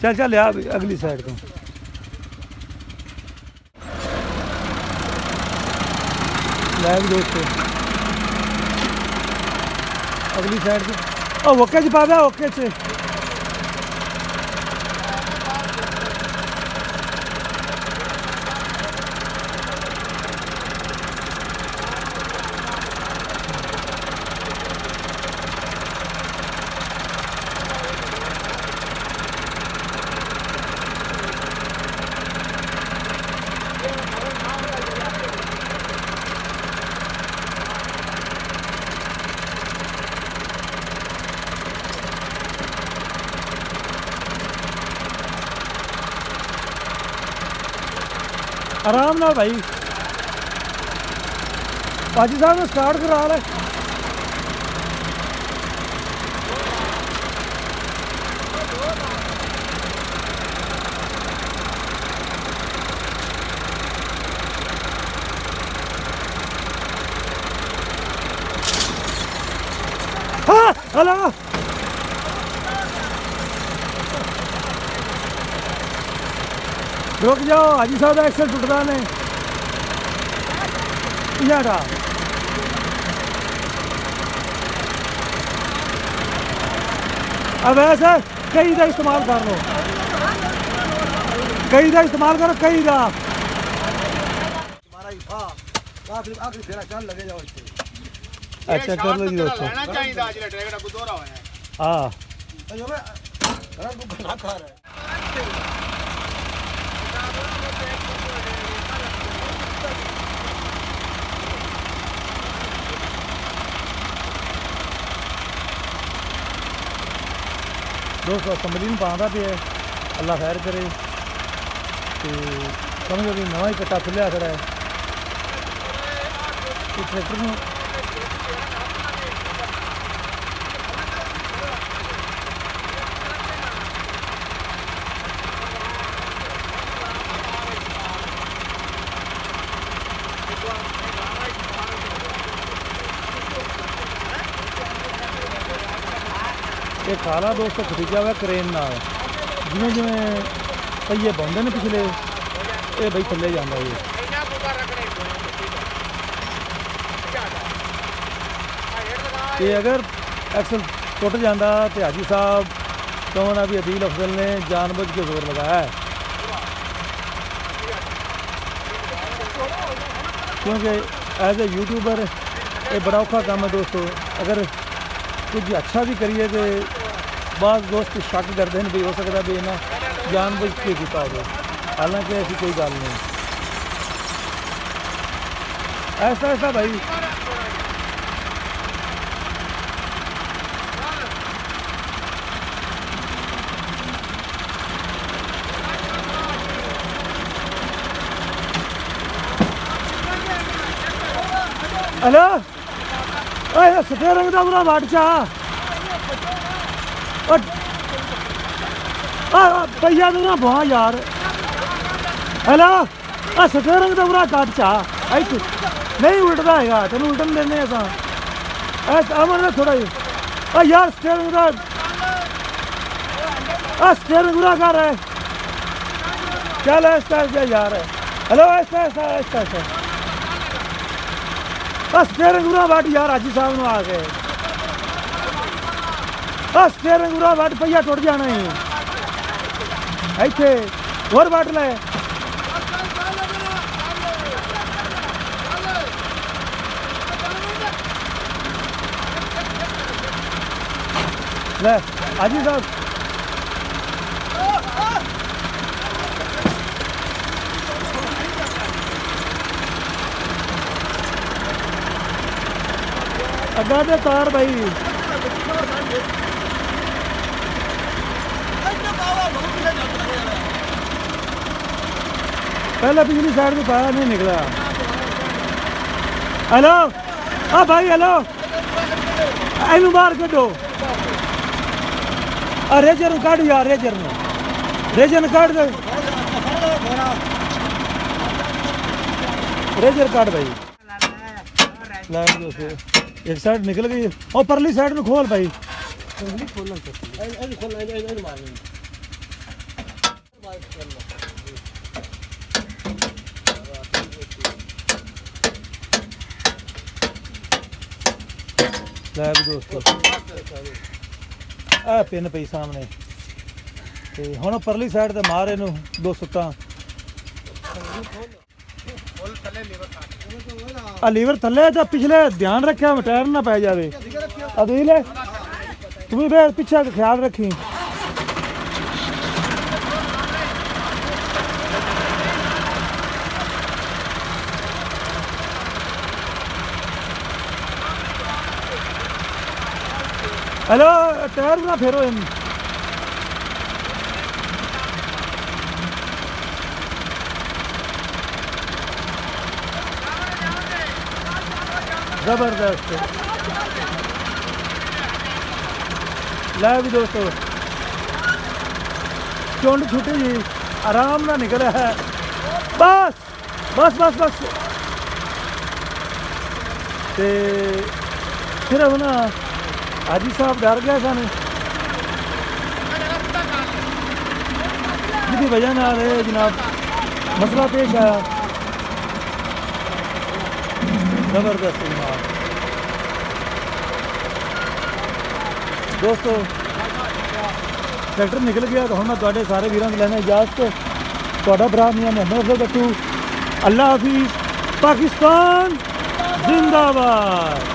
चल चल यार अगली साइड को लाइव दोस्तों अगली साइड को ओके जी पावे ओके से आराम ना भाई पाजी साहब ने स्टार्ट करा रहा है हाँ हेलो रुक जाओ हाजी साहब का एक्सल टुटदा ने यारा अब ऐसे कई का इस्तेमाल कर लो कई का इस्तेमाल करो कई का अच्छा कर लो जी दोस्तों हाँ दोस्तों असम्बली पाँदा पे है अल्लाह खैर करे तो समझो कि नवा ही कट्टा खुलिया खड़ा है तो ट्रैक्टर में ये काला दोस्तों खरीदा हुआ क्रेन ना जिमें जिमें पहिए पाँदे ने पिछले ये बई थले जाता ये अगर एक्सल टुट जाता तो हाजी साहब कहना भी अदील अफजल ने जानबूझ के जोर लगाया है क्योंकि एज ए यूट्यूबर ये बड़ा औखा काम है दोस्तों अगर कुछ अच्छा भी करिए तो बाद दोस्त शक करते हैं भी हो सकता भी इन्हें जानबूझ के किया हो हालांकि ऐसी कोई गल नहीं ऐसा ऐसा भाई हेलो सफेद रंग का पूरा वाट चा भैया तो ना बहुत यार हेलो सफेद रंग का पूरा काट चा नहीं उल्टता है तेन उल्टन देने अमन थोड़ा जी यार स्टेयरिंग स्टेयरिंग पूरा कर है चल ऐसा यार हेलो ऐसा ऐसा ऐसा ऐसा स्टेयरिंग पूरा वट यार हाजी साहब ने आके स्टेयरिंग पूरा वट पहिया टुट जाना ही इतने होर वट ले हाजी साहब अगा दे तार भाई पहले पिछली साइड में पाया नहीं निकला हेलो हाँ भाई हेलो इन बाहर कढ़ो रेजर कढ़ यार रेजर कढ़ दे रेजर कढ़ भाई लाइन दोस्तों एक साइड निकल गई और परली साइड में खोल भाई ਲੈ ਵੀ ਦੋਸਤੋ ਆ ਪਿੰਨ ਪਈ ਸਾਹਮਣੇ ਤੇ ਹੁਣ ਪਰਲੀ ਸਾਈਡ ਤੇ ਮਾਰ ਇਹਨੂੰ ਦੋ ਸੁੱਟਾਂ ਆ ਲੀਵਰ ਥੱਲੇ ਜਾਂ ਪਿਛਲੇ ਧਿਆਨ ਰੱਖਿਆ ਟਾਇਰ ਨਾ ਪੈ ਜਾਵੇ ਆ ਦੇਖ ਲੈ ਤੂੰ ਵੀ ਬੇ ਪਿੱਛੇ ਖਿਆਲ ਰੱਖੀ हेलो टायर ना फेरो इन जबरदस्त लै भी दोस्तों चुंड छुट्टी जी आराम ना निकल है बस बस बस बस ते सिर्फ ना हाजी साहब डर गए सन जिसकी वजह नाल जनाब मसला पेश आया जबरदस्त जनाब दोस्तों ट्रैक्टर निकल गया तो हम मैं तुहाडे सारे वीरों की लैना इजाजत तुहाडा भरा मियां मोहम्मद अफजल गट्टू अल्लाह हाफिज़ पाकिस्तान जिंदाबाद।